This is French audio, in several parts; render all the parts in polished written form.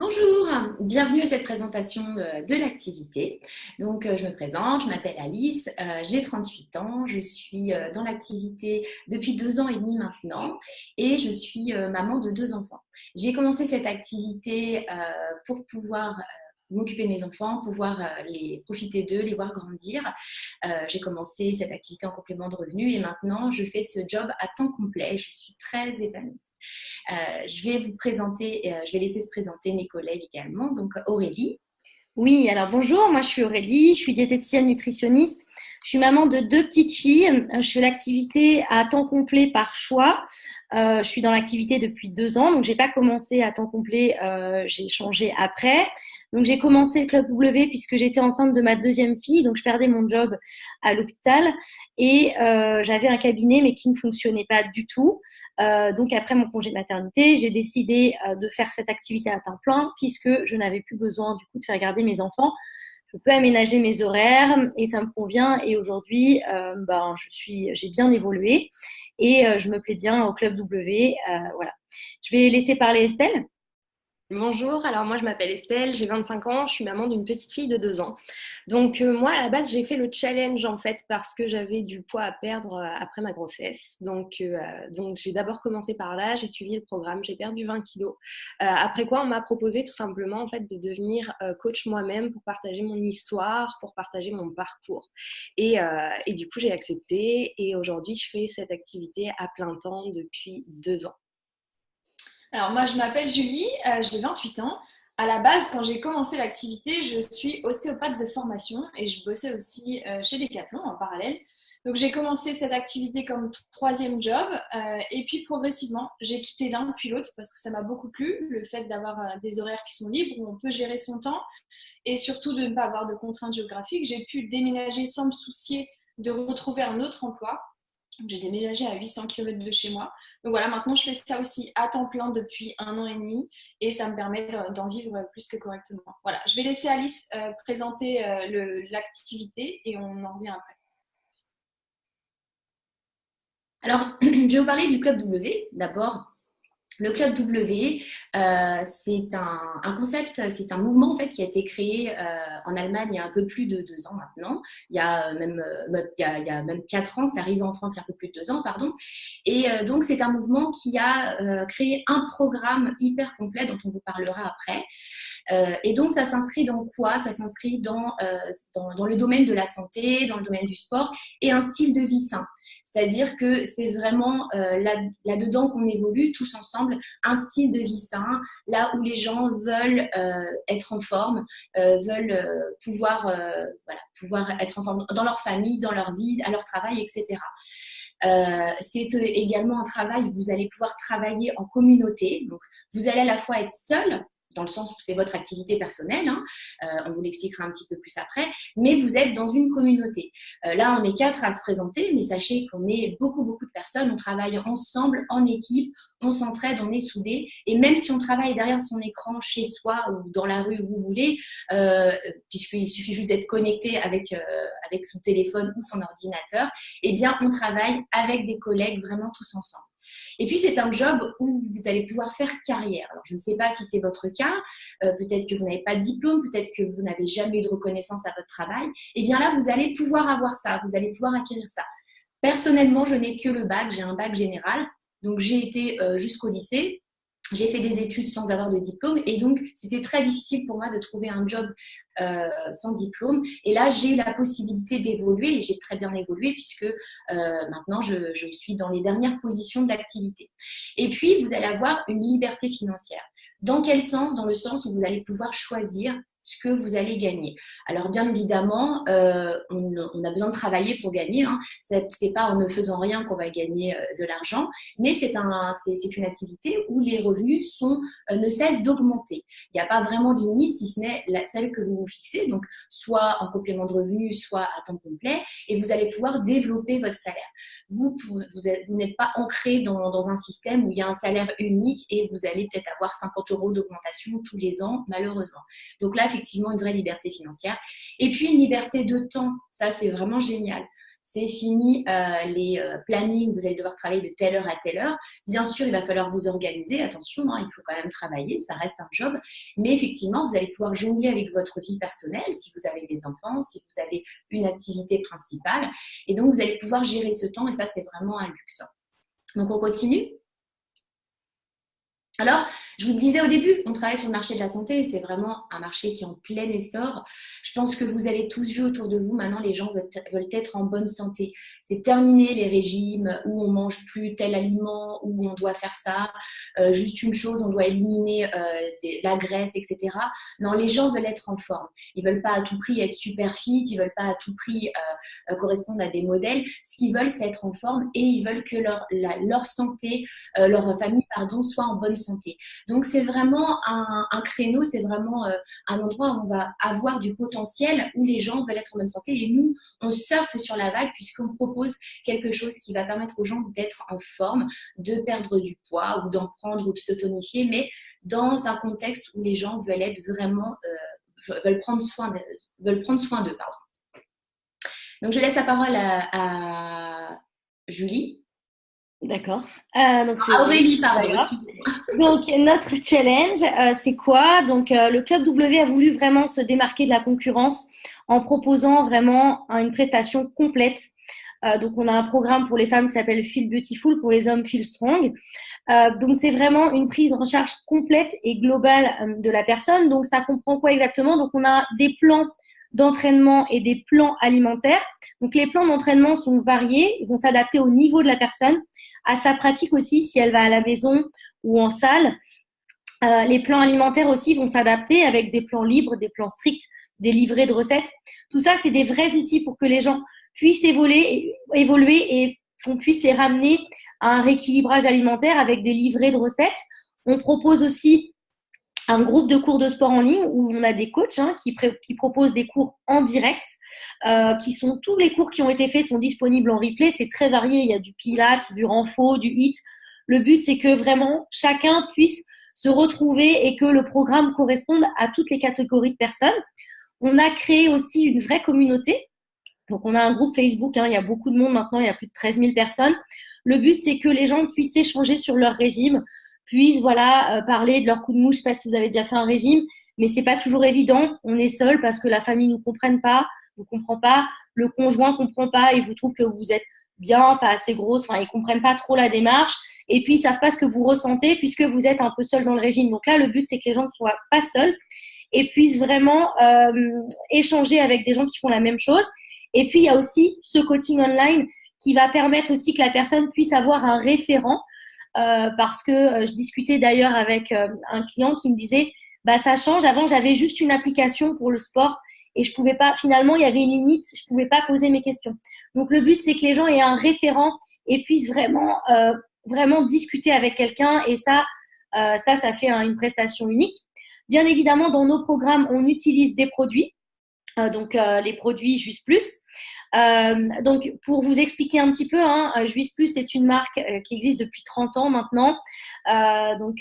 Bonjour, bienvenue à cette présentation de l'activité. Donc, je me présente, je m'appelle Alice, j'ai 38 ans, je suis dans l'activité depuis 2 ans et demi maintenant et je suis maman de deux enfants. J'ai commencé cette activité pour pouvoir m'occuper de mes enfants, pouvoir les profiter d'eux, les voir grandir. J'ai commencé cette activité en complément de revenus et maintenant je fais ce job à temps complet. Je suis très épanouie. Je vais vous présenter, je vais laisser se présenter mes collègues également. Donc Aurélie. Oui, alors bonjour, moi je suis Aurélie, je suis diététicienne nutritionniste. Je suis maman de deux petites filles. Je fais l'activité à temps complet par choix. Je suis dans l'activité depuis 2 ans, donc j'ai pas commencé à temps complet, j'ai changé après. Donc j'ai commencé le Club W puisque j'étais enceinte de ma deuxième fille, donc je perdais mon job à l'hôpital et j'avais un cabinet mais qui ne fonctionnait pas du tout. Donc après mon congé de maternité, j'ai décidé de faire cette activité à temps plein puisque je n'avais plus besoin du coup de faire garder mes enfants. Je peux aménager mes horaires et ça me convient. Et aujourd'hui, j'ai bien évolué et je me plais bien au Club W. Voilà. Je vais laisser parler Estelle. Bonjour, alors moi je m'appelle Estelle, j'ai 25 ans, je suis maman d'une petite fille de 2 ans. Donc moi à la base j'ai fait le challenge en fait parce que j'avais du poids à perdre après ma grossesse. Donc j'ai d'abord commencé par là, j'ai suivi le programme, j'ai perdu 20 kilos. Après quoi on m'a proposé tout simplement en fait de devenir coach moi-même pour partager mon histoire, pour partager mon parcours. Et du coup j'ai accepté et aujourd'hui je fais cette activité à plein temps depuis 2 ans. Alors moi je m'appelle Julie, j'ai 28 ans. À la base, quand j'ai commencé l'activité, je suis ostéopathe de formation et je bossais aussi chez Decathlon en parallèle. Donc j'ai commencé cette activité comme troisième job et puis progressivement j'ai quitté l'un puis l'autre parce que ça m'a beaucoup plu, le fait d'avoir des horaires qui sont libres où on peut gérer son temps et surtout de ne pas avoir de contraintes géographiques. J'ai pu déménager sans me soucier de retrouver un autre emploi. J'ai déménagé à 800 km de chez moi. Donc voilà, maintenant je fais ça aussi à temps plein depuis 1 an et demi et ça me permet d'en vivre plus que correctement. Voilà, je vais laisser Alice présenter l'activité et on en revient après. Alors, je vais vous parler du Club W d'abord. Le Club W, c'est un concept, c'est un mouvement en fait qui a été créé en Allemagne il y a un peu plus de 2 ans maintenant. Il y a même 4 ans, c'est arrivé en France il y a un peu plus de 2 ans, pardon. Et donc c'est un mouvement qui a créé un programme hyper complet dont on vous parlera après. Et donc ça s'inscrit dans quoi? Ça s'inscrit dans le domaine de la santé, dans le domaine du sport et un style de vie sain. C'est-à-dire que c'est vraiment là-dedans qu'on évolue tous ensemble, un style de vie sain, là où les gens veulent être en forme, veulent pouvoir être en forme dans leur famille, dans leur vie, à leur travail, etc. C'est également un travail où vous allez pouvoir travailler en communauté. Donc, vous allez à la fois être seul, dans le sens où c'est votre activité personnelle, hein, on vous l'expliquera un petit peu plus après, mais vous êtes dans une communauté. Là, on est 4 à se présenter, mais sachez qu'on est beaucoup, beaucoup de personnes, on travaille ensemble, en équipe, on s'entraide, on est soudés, et même si on travaille derrière son écran, chez soi ou dans la rue où vous voulez, puisqu'il suffit juste d'être connecté avec son téléphone ou son ordinateur, eh bien, on travaille avec des collègues vraiment tous ensemble. Et puis, c'est un job où vous allez pouvoir faire carrière. Alors, je ne sais pas si c'est votre cas, peut-être que vous n'avez pas de diplôme, peut-être que vous n'avez jamais eu de reconnaissance à votre travail. Eh bien là, vous allez pouvoir avoir ça, vous allez pouvoir acquérir ça. Personnellement, je n'ai que le bac, j'ai un bac général, donc j'ai été jusqu'au lycée. J'ai fait des études sans avoir de diplôme et donc c'était très difficile pour moi de trouver un job sans diplôme. Et là, j'ai eu la possibilité d'évoluer et j'ai très bien évolué puisque maintenant, je suis dans les dernières positions de l'activité. Et puis, vous allez avoir une liberté financière. Dans quel sens? Dans le sens où vous allez pouvoir choisir ce que vous allez gagner. Alors bien évidemment, on a besoin de travailler pour gagner. Hein. C'est pas en ne faisant rien qu'on va gagner de l'argent, mais c'est une activité où les revenus ne cessent d'augmenter. Il n'y a pas vraiment de limite si ce n'est celle que vous vous fixez, donc soit en complément de revenus, soit à temps complet, et vous allez pouvoir développer votre salaire. Vous n'êtes pas ancré dans un système où il y a un salaire unique et vous allez peut-être avoir 50 € d'augmentation tous les ans, malheureusement. Donc là, effectivement, une vraie liberté financière. Et puis, une liberté de temps. Ça, c'est vraiment génial. c'est fini les plannings, vous allez devoir travailler de telle heure à telle heure. Bien sûr, il va falloir vous organiser. Attention, hein, il faut quand même travailler, ça reste un job. Mais effectivement, vous allez pouvoir jongler avec votre vie personnelle si vous avez des enfants, si vous avez une activité principale. Et donc, vous allez pouvoir gérer ce temps et ça, c'est vraiment un luxe. Donc, on continue. Alors, je vous le disais au début, on travaille sur le marché de la santé, c'est vraiment un marché qui est en plein essor. Je pense que vous avez tous vu autour de vous, maintenant les gens veulent être en bonne santé. C'est terminé les régimes où on mange plus tel aliment, où on doit faire ça, juste une chose, on doit éliminer la graisse, etc. Non, les gens veulent être en forme. Ils veulent pas à tout prix être super fit, ils veulent pas à tout prix correspondre à des modèles. Ce qu'ils veulent, c'est être en forme et ils veulent que leur santé, leur famille, pardon, soit en bonne santé. Donc, c'est vraiment un créneau, c'est vraiment un endroit où on va avoir du potentiel, où les gens veulent être en bonne santé. Et nous, on surfe sur la vague puisqu'on propose quelque chose qui va permettre aux gens d'être en forme, de perdre du poids ou d'en prendre ou de se tonifier, mais dans un contexte où les gens veulent être vraiment, veulent prendre soin d'eux. Pardon. Donc, je laisse la parole à Julie. D'accord. Donc Aurélie, pardon, excusez-moi. Donc, notre challenge, c'est quoi? Donc, le Club W a voulu vraiment se démarquer de la concurrence en proposant vraiment une prestation complète. Donc, on a un programme pour les femmes qui s'appelle Feel Beautiful, pour les hommes Feel Strong. Donc, c'est vraiment une prise en charge complète et globale de la personne. Donc, ça comprend quoi exactement? Donc, on a des plans d'entraînement et des plans alimentaires. Donc, les plans d'entraînement sont variés, ils vont s'adapter au niveau de la personne, à sa pratique aussi, si elle va à la maison ou en salle. Les plans alimentaires aussi vont s'adapter avec des plans libres, des plans stricts, des livrets de recettes. Tout ça, c'est des vrais outils pour que les gens puissent évoluer et qu'on puisse les ramener à un rééquilibrage alimentaire avec des livrets de recettes. On propose aussi un groupe de cours de sport en ligne où on a des coachs qui proposent des cours en direct, tous les cours qui ont été faits sont disponibles en replay. C'est très varié, il y a du pilates, du renfo, du HIIT. Le but, c'est que vraiment chacun puisse se retrouver et que le programme corresponde à toutes les catégories de personnes. On a créé aussi une vraie communauté. Donc, on a un groupe Facebook, il y a beaucoup de monde maintenant, il y a plus de 13 000 personnes. Le but, c'est que les gens puissent échanger sur leur régime, puissent parler de leur coup de mou. Je ne sais pas si vous avez déjà fait un régime, mais ce n'est pas toujours évident. On est seul parce que la famille ne nous comprend pas, le conjoint ne comprend pas, il vous trouve que vous êtes bien, pas assez grosse, ils ne comprennent pas trop la démarche et puis ils ne savent pas ce que vous ressentez puisque vous êtes un peu seul dans le régime. Donc là, le but, c'est que les gens ne soient pas seuls et puissent vraiment échanger avec des gens qui font la même chose. Et puis, il y a aussi ce coaching online qui va permettre aussi que la personne puisse avoir un référent parce que je discutais d'ailleurs avec un client qui me disait ça change, avant j'avais juste une application pour le sport et je pouvais pas, finalement il y avait une limite, je pouvais pas poser mes questions. Donc le but c'est que les gens aient un référent et puissent vraiment discuter avec quelqu'un et ça fait une prestation unique. Bien évidemment dans nos programmes on utilise des produits, les produits Juice Plus. Donc, pour vous expliquer un petit peu, Juice Plus c'est une marque qui existe depuis 30 ans maintenant. On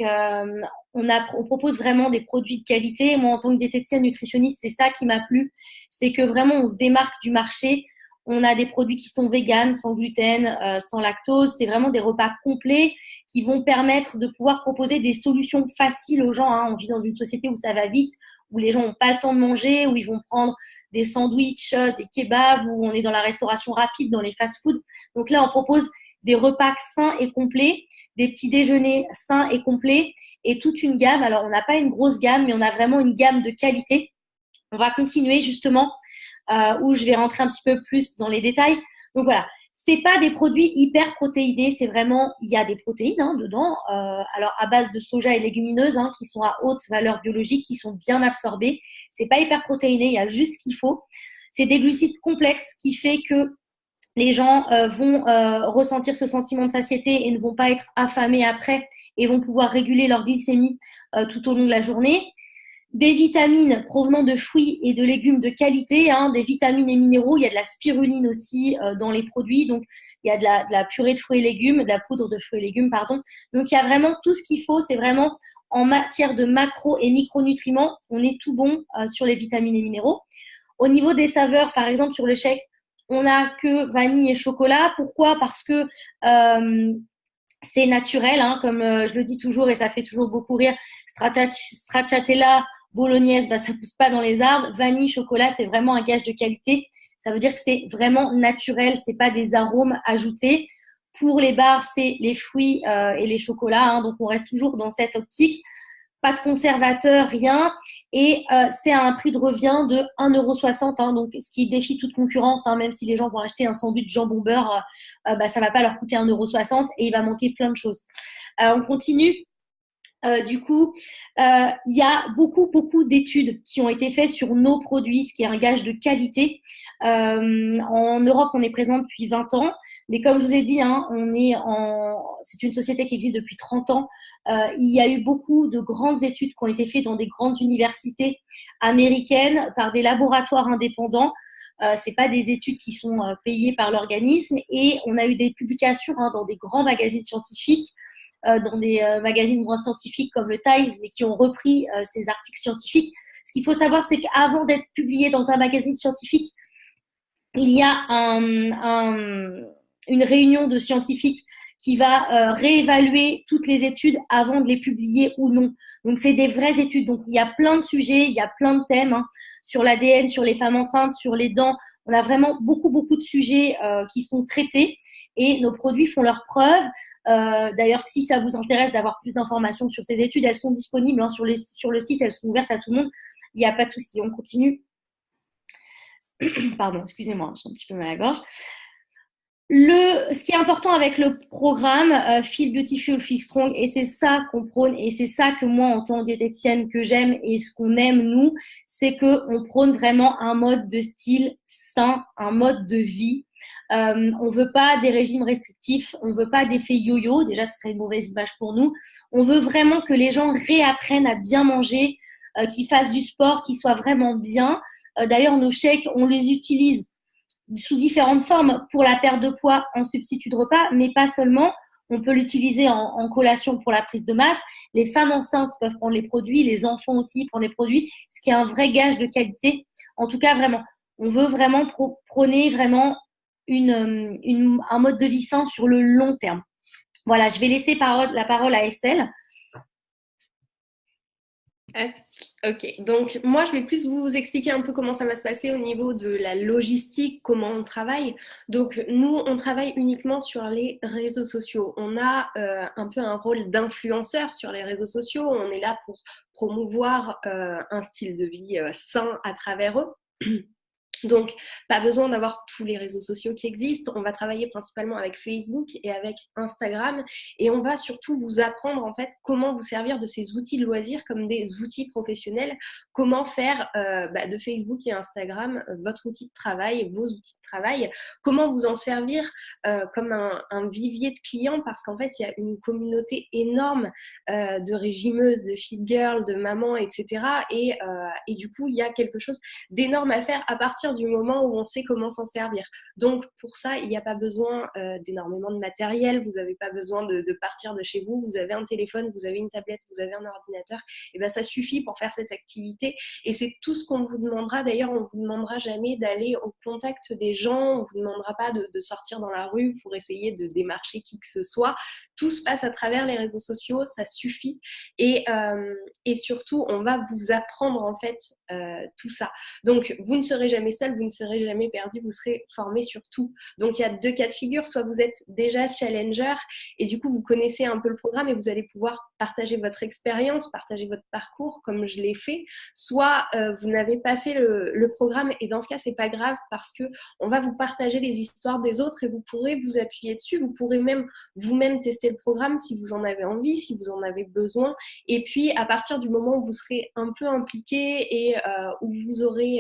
propose vraiment des produits de qualité. Moi, en tant que diététicienne nutritionniste, c'est ça qui m'a plu. C'est que vraiment, on se démarque du marché. On a des produits qui sont véganes, sans gluten, sans lactose. C'est vraiment des repas complets qui vont permettre de pouvoir proposer des solutions faciles aux gens. On vit dans une société où ça va vite, où les gens n'ont pas le temps de manger, où ils vont prendre des sandwichs, des kebabs, où on est dans la restauration rapide, dans les fast-foods. Donc là, on propose des repas sains et complets, des petits déjeuners sains et complets et toute une gamme. Alors, on n'a pas une grosse gamme, mais on a vraiment une gamme de qualité. On va continuer justement où je vais rentrer un petit peu plus dans les détails. Donc voilà, c'est pas des produits hyper protéinés, c'est vraiment, il y a des protéines dedans, alors à base de soja et légumineuses qui sont à haute valeur biologique, qui sont bien absorbées. C'est pas hyper protéiné, il y a juste ce qu'il faut. C'est des glucides complexes qui fait que les gens vont ressentir ce sentiment de satiété et ne vont pas être affamés après et vont pouvoir réguler leur glycémie tout au long de la journée. Des vitamines provenant de fruits et de légumes de qualité, des vitamines et minéraux. Il y a de la spiruline aussi dans les produits. Donc, il y a de la purée de fruits et légumes, de la poudre de fruits et légumes, pardon. Donc, il y a vraiment tout ce qu'il faut. C'est vraiment en matière de macro et micronutriments, on est tout bon sur les vitamines et minéraux. Au niveau des saveurs, par exemple, sur le shake, on n'a que vanille et chocolat. Pourquoi? Parce que c'est naturel, hein, comme je le dis toujours et ça fait toujours beaucoup rire. Stracciatella bolognaise, bah, ça pousse pas dans les arbres. Vanille, chocolat, c'est vraiment un gage de qualité. Ça veut dire que c'est vraiment naturel, c'est pas des arômes ajoutés. Pour les bars, c'est les fruits et les chocolats, hein, donc on reste toujours dans cette optique. Pas de conservateur, rien. Et c'est à un prix de revient de 1,60 €, hein, donc ce qui défie toute concurrence, hein, même si les gens vont acheter un sandwich jambon beurre, bah, ça va pas leur coûter 1,60 € et il va manquer plein de choses. On continue. Du coup, il y a beaucoup d'études qui ont été faites sur nos produits, ce qui est un gage de qualité. En Europe, on est présent depuis 20 ans, mais comme je vous ai dit, hein, c'est une société qui existe depuis 30 ans. Il y a eu beaucoup de grandes études qui ont été faites dans des grandes universités américaines par des laboratoires indépendants. C'est pas des études qui sont payées par l'organisme, et on a eu des publications, hein, dans des grands magazines scientifiques, dans des magazines moins scientifiques comme le Times, mais qui ont repris ces articles scientifiques. Ce qu'il faut savoir, c'est qu'avant d'être publié dans un magazine scientifique, il y a une réunion de scientifiques qui va réévaluer toutes les études avant de les publier ou non. Donc, c'est des vraies études. Donc, il y a plein de sujets, il y a plein de thèmes, hein, sur l'ADN, sur les femmes enceintes, sur les dents. On a vraiment beaucoup de sujets qui sont traités, et nos produits font leurs preuves. D'ailleurs, si ça vous intéresse d'avoir plus d'informations sur ces études, elles sont disponibles, hein, sur le site, elles sont ouvertes à tout le monde. Il n'y a pas de souci, on continue. Pardon, excusez-moi, j'ai un petit peu mal à la gorge. Ce qui est important avec le programme Feel Beautiful, Feel Strong, et c'est ça qu'on prône, et c'est ça que moi, en tant que diététicienne, que j'aime, et ce qu'on aime, nous, c'est qu'on prône vraiment un mode de style sain, un mode de vie. On veut pas des régimes restrictifs, on veut pas d'effet yo-yo, déjà ce serait une mauvaise image pour nous. On veut vraiment que les gens réapprennent à bien manger, qu'ils fassent du sport, qu'ils soient vraiment bien. D'ailleurs, nos shakes, on les utilise sous différentes formes pour la perte de poids en substitut de repas, mais pas seulement. On peut l'utiliser en collation pour la prise de masse. Les femmes enceintes peuvent prendre les produits, les enfants aussi prennent les produits, ce qui est un vrai gage de qualité. En tout cas, vraiment, on veut vraiment prôner vraiment un mode de vie sain sur le long terme. Voilà, je vais laisser la parole à Estelle. Ok, donc moi je vais plus vous expliquer un peu comment ça va se passer au niveau de la logistique, comment on travaille. Donc nous on travaille uniquement sur les réseaux sociaux. On a un peu un rôle d'influenceur sur les réseaux sociaux. On est là pour promouvoir un style de vie sain à travers eux. Donc, pas besoin d'avoir tous les réseaux sociaux qui existent. On va travailler principalement avec Facebook et avec Instagram, et on va surtout vous apprendre en fait comment vous servir de ces outils de loisirs comme des outils professionnels, comment faire de Facebook et Instagram votre outil de travail, vos outils de travail, comment vous en servir comme un vivier de clients, parce qu'en fait, il y a une communauté énorme de régimeuses, de fit girls, de mamans, etc. Et du coup, il y a quelque chose d'énorme à faire à partir du moment où on sait comment s'en servir. Donc pour ça, il n'y a pas besoin d'énormément de matériel, vous n'avez pas besoin de partir de chez vous, vous avez un téléphone, vous avez une tablette, vous avez un ordinateur, et bien ça suffit pour faire cette activité, et c'est tout ce qu'on vous demandera. D'ailleurs, on ne vous demandera jamais d'aller au contact des gens, on ne vous demandera pas de sortir dans la rue pour essayer de démarcher qui que ce soit. Tout se passe à travers les réseaux sociaux, ça suffit, et surtout, on va vous apprendre en fait tout ça. Donc, vous ne serez jamais seul, vous ne serez jamais perdu, vous serez formé sur tout. Donc, il y a deux cas de figure. Soit vous êtes déjà challenger et du coup, vous connaissez un peu le programme et vous allez pouvoir partager votre expérience, partager votre parcours comme je l'ai fait. Soit vous n'avez pas fait le programme, et dans ce cas, c'est pas grave, parce que on va vous partager les histoires des autres et vous pourrez vous appuyer dessus. Vous pourrez même vous-même tester le programme si vous en avez envie, si vous en avez besoin. Et puis, à partir du moment où vous serez un peu impliqué et où vous aurez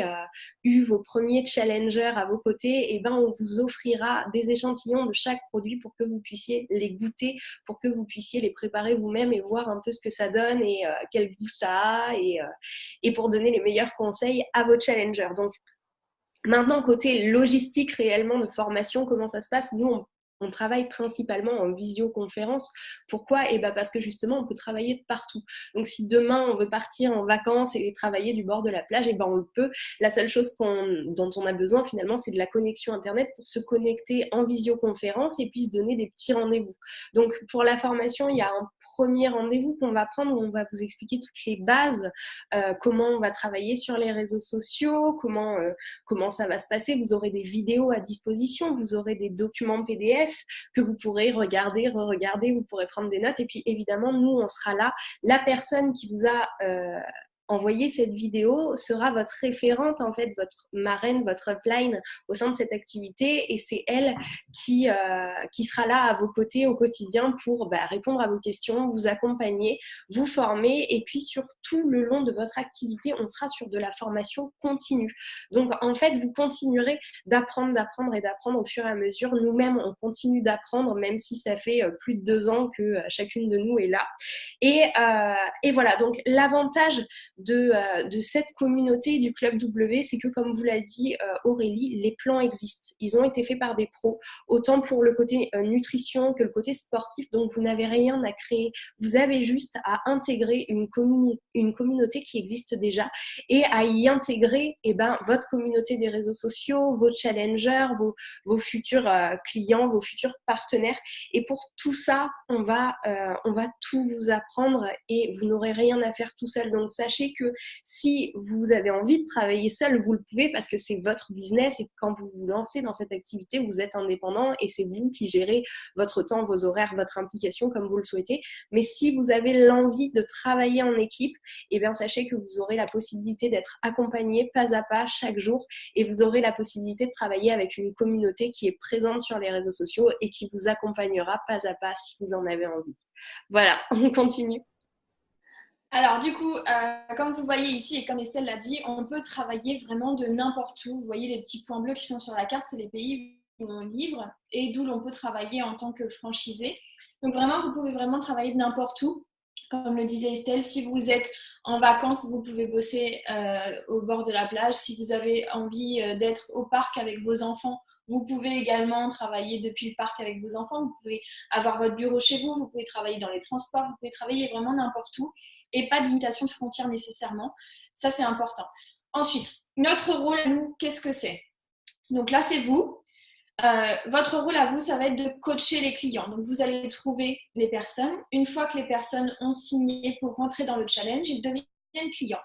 eu vos premiers challengers à vos côtés, et ben on vous offrira des échantillons de chaque produit pour que vous puissiez les goûter, pour que vous puissiez les préparer vous-même et voir un peu ce que ça donne et quel goût ça a, et pour donner les meilleurs conseils à vos challengers. Donc maintenant, côté logistique réellement de formation, comment ça se passe? Nous, on travaille principalement en visioconférence. Pourquoi? Parce que justement, on peut travailler de partout. Donc, si demain, on veut partir en vacances et travailler du bord de la plage, on le peut. La seule chose dont on a besoin, finalement, c'est de la connexion Internet pour se connecter en visioconférence et puis se donner des petits rendez-vous. Donc, pour la formation, il y a un premier rendez-vous qu'on va prendre où on va vous expliquer toutes les bases, comment on va travailler sur les réseaux sociaux, comment ça va se passer. Vous aurez des vidéos à disposition, vous aurez des documents PDF que vous pourrez regarder, re-regarder, vous pourrez prendre des notes. Et puis, évidemment, nous, on sera là. La personne qui vous a envoyer cette vidéo sera votre référente, en fait, votre marraine, votre upline au sein de cette activité, et c'est elle qui sera là à vos côtés au quotidien pour répondre à vos questions, vous accompagner, vous former, et puis sur tout le long de votre activité, on sera sur de la formation continue. Donc, en fait, vous continuerez d'apprendre au fur et à mesure. Nous-mêmes, on continue d'apprendre, même si ça fait plus de 2 ans que chacune de nous est là. Et voilà, donc l'avantage de cette communauté du Club W, c'est que, comme vous l'a dit Aurélie, les plans existent. Ils ont été faits par des pros, autant pour le côté nutrition que le côté sportif, donc vous n'avez rien à créer. Vous avez juste à intégrer une communauté qui existe déjà et à y intégrer votre communauté des réseaux sociaux, vos challengers, vos futurs clients, vos futurs partenaires. Et pour tout ça, on va tout vous apprendre et vous n'aurez rien à faire tout seul. Donc, sachez que si vous avez envie de travailler seul, vous le pouvez parce que c'est votre business et quand vous vous lancez dans cette activité, vous êtes indépendant et c'est vous qui gérez votre temps, vos horaires, votre implication comme vous le souhaitez. Mais si vous avez l'envie de travailler en équipe, sachez que vous aurez la possibilité d'être accompagné pas à pas chaque jour et vous aurez la possibilité de travailler avec une communauté qui est présente sur les réseaux sociaux et qui vous accompagnera pas à pas si vous en avez envie. Voilà, on continue. Alors du coup, comme vous voyez ici et comme Estelle l'a dit, on peut travailler vraiment de n'importe où. Vous voyez les petits points bleus qui sont sur la carte, c'est les pays où on livre et d'où l'on peut travailler en tant que franchisé. Donc vraiment, vous pouvez vraiment travailler de n'importe où. Comme le disait Estelle, si vous êtes en vacances, vous pouvez bosser au bord de la plage. Si vous avez envie d'être au parc avec vos enfants, vous pouvez également travailler depuis le parc avec vos enfants. Vous pouvez avoir votre bureau chez vous, vous pouvez travailler dans les transports, vous pouvez travailler vraiment n'importe où et pas de limitation de frontières nécessairement. Ça, c'est important. Ensuite, notre rôle à nous, qu'est-ce que c'est? Donc là, c'est vous. Votre rôle à vous, ça va être de coacher les clients. Donc, vous allez trouver les personnes. Une fois que les personnes ont signé pour rentrer dans le challenge, ils deviennent clients.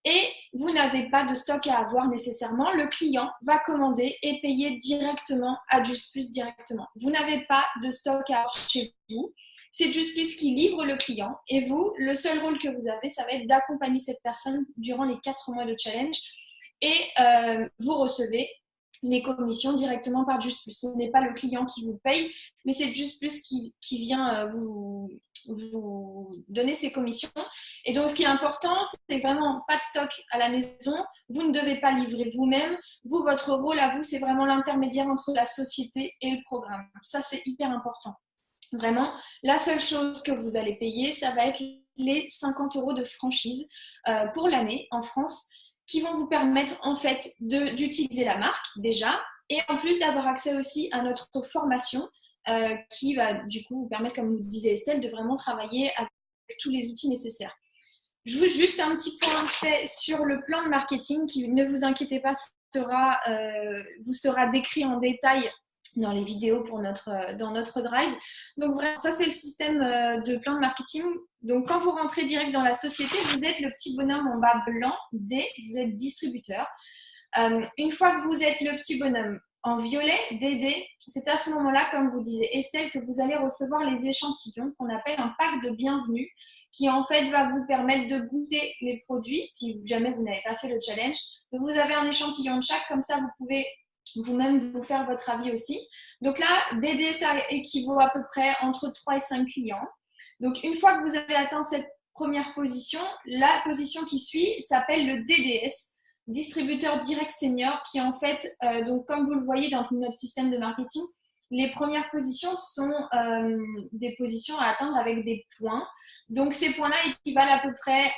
Et vous n'avez pas de stock à avoir nécessairement. Le client va commander et payer directement à Just Plus directement. Vous n'avez pas de stock à avoir chez vous. C'est Just Plus qui livre le client. Et vous, le seul rôle que vous avez, ça va être d'accompagner cette personne durant les 4 mois de challenge. Et vous recevez les commissions directement par Just Plus. Ce n'est pas le client qui vous paye, mais c'est Just Plus qui vient vous donner ses commissions. Et donc, ce qui est important, c'est vraiment pas de stock à la maison. Vous ne devez pas livrer vous-même. Vous, votre rôle à vous, c'est vraiment l'intermédiaire entre la société et le programme. Ça, c'est hyper important. Vraiment, la seule chose que vous allez payer, ça va être les 50 € de franchise pour l'année en France, qui vont vous permettre en fait d'utiliser la marque déjà et en plus d'avoir accès aussi à notre formation qui va du coup vous permettre, comme nous disait Estelle, de vraiment travailler avec tous les outils nécessaires. Je vous juste un petit point fait sur le plan de marketing qui, ne vous inquiétez pas, vous sera décrit en détail dans les vidéos dans notre drive. Donc vraiment, ça c'est le système de plan de marketing. Donc quand vous rentrez direct dans la société, vous êtes le petit bonhomme en bas blanc, D, vous êtes distributeur. Une fois que vous êtes le petit bonhomme en violet, DD, c'est à ce moment-là, comme vous disait Estelle, que vous allez recevoir les échantillons qu'on appelle un pack de bienvenue qui en fait va vous permettre de goûter les produits si jamais vous n'avez pas fait le challenge. Donc vous avez un échantillon de chaque, comme ça vous pouvez vous-même vous faire votre avis aussi. Donc là, DD, ça équivaut à peu près entre 3 et 5 clients. Donc une fois que vous avez atteint cette première position, la position qui suit s'appelle le DDS, distributeur direct senior, qui en fait, donc comme vous le voyez dans notre système de marketing, les premières positions sont des positions à atteindre avec des points. Donc ces points-là équivalent à peu près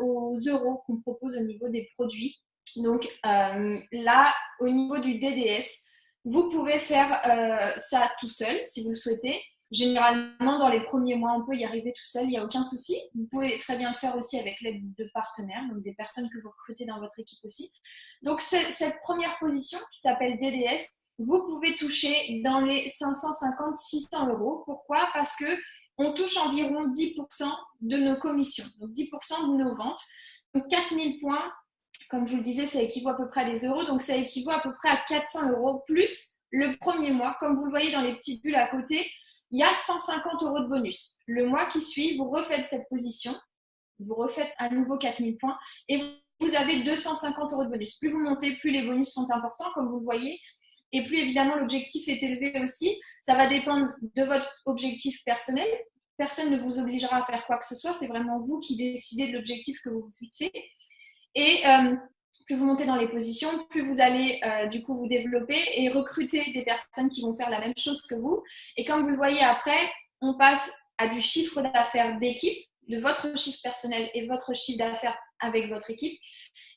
aux euros qu'on propose au niveau des produits. Donc là, au niveau du DDS, Vous pouvez faire ça tout seul si vous le souhaitez. Généralement, dans les premiers mois, on peut y arriver tout seul, il n'y a aucun souci. Vous pouvez très bien le faire aussi avec l'aide de partenaires, donc des personnes que vous recrutez dans votre équipe aussi. Donc, cette première position qui s'appelle DDS, vous pouvez toucher dans les 550-600 euros. Pourquoi? Parce qu'on touche environ 10% de nos commissions, donc 10% de nos ventes. Donc, 4000 points, comme je vous le disais, ça équivaut à peu près à des euros, donc ça équivaut à peu près à 400 euros plus le premier mois. Comme vous le voyez dans les petites bulles à côté, il y a 150 euros de bonus. Le mois qui suit, vous refaites cette position, vous refaites à nouveau 4000 points et vous avez 250 euros de bonus. Plus vous montez, plus les bonus sont importants, comme vous le voyez, et plus évidemment l'objectif est élevé aussi. Ça va dépendre de votre objectif personnel. Personne ne vous obligera à faire quoi que ce soit, c'est vraiment vous qui décidez de l'objectif que vous vous fixez. Et plus vous montez dans les positions, plus vous allez du coup vous développer et recruter des personnes qui vont faire la même chose que vous. Et comme vous le voyez après, on passe à du chiffre d'affaires d'équipe, de votre chiffre personnel et votre chiffre d'affaires avec votre équipe.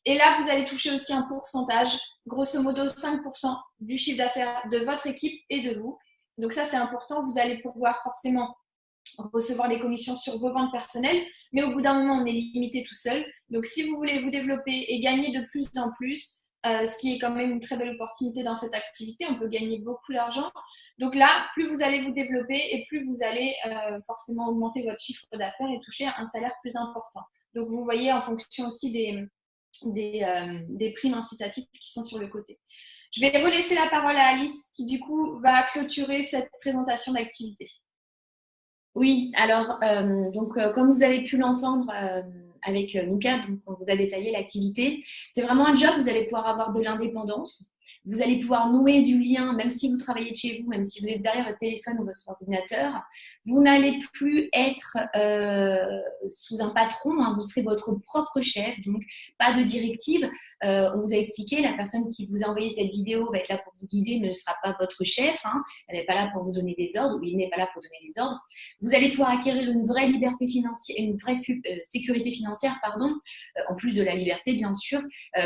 Et là, vous allez toucher aussi un pourcentage, grosso modo 5% du chiffre d'affaires de votre équipe et de vous. Donc ça, c'est important. Vous allez pouvoir forcément recevoir des commissions sur vos ventes personnelles, mais au bout d'un moment, on est limité tout seul. Donc, si vous voulez vous développer et gagner de plus en plus, ce qui est quand même une très belle opportunité dans cette activité, on peut gagner beaucoup d'argent. Donc là, plus vous allez vous développer et plus vous allez forcément augmenter votre chiffre d'affaires et toucher un salaire plus important. Donc, vous voyez en fonction aussi des primes incitatives qui sont sur le côté. Je vais relaisser la parole à Alice qui, du coup, va clôturer cette présentation d'activité. Oui, alors, comme vous avez pu l'entendre avec Nouka, donc on vous a détaillé l'activité, c'est vraiment un job, vous allez pouvoir avoir de l'indépendance, vous allez pouvoir nouer du lien, même si vous travaillez de chez vous, même si vous êtes derrière votre téléphone ou votre ordinateur, vous n'allez plus être sous un patron, hein, vous serez votre propre chef, donc pas de directive. On vous a expliqué, la personne qui vous a envoyé cette vidéo va être là pour vous guider, ne sera pas votre chef, hein, elle n'est pas là pour vous donner des ordres, ou il n'est pas là pour donner des ordres. Vous allez pouvoir acquérir une vraie liberté financière, une vraie sécurité financière, pardon, en plus de la liberté, bien sûr,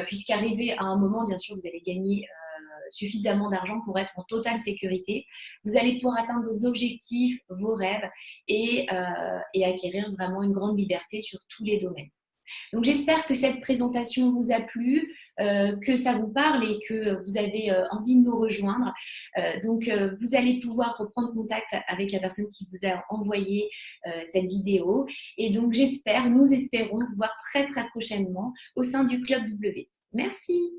puisqu'arrivé à un moment, bien sûr, vous allez gagner suffisamment d'argent pour être en totale sécurité. Vous allez pouvoir atteindre vos objectifs, vos rêves et acquérir vraiment une grande liberté sur tous les domaines. Donc, j'espère que cette présentation vous a plu, que ça vous parle et que vous avez envie de nous rejoindre. Vous allez pouvoir reprendre contact avec la personne qui vous a envoyé cette vidéo. Et donc, nous espérons vous voir très, très prochainement au sein du Club W. Merci.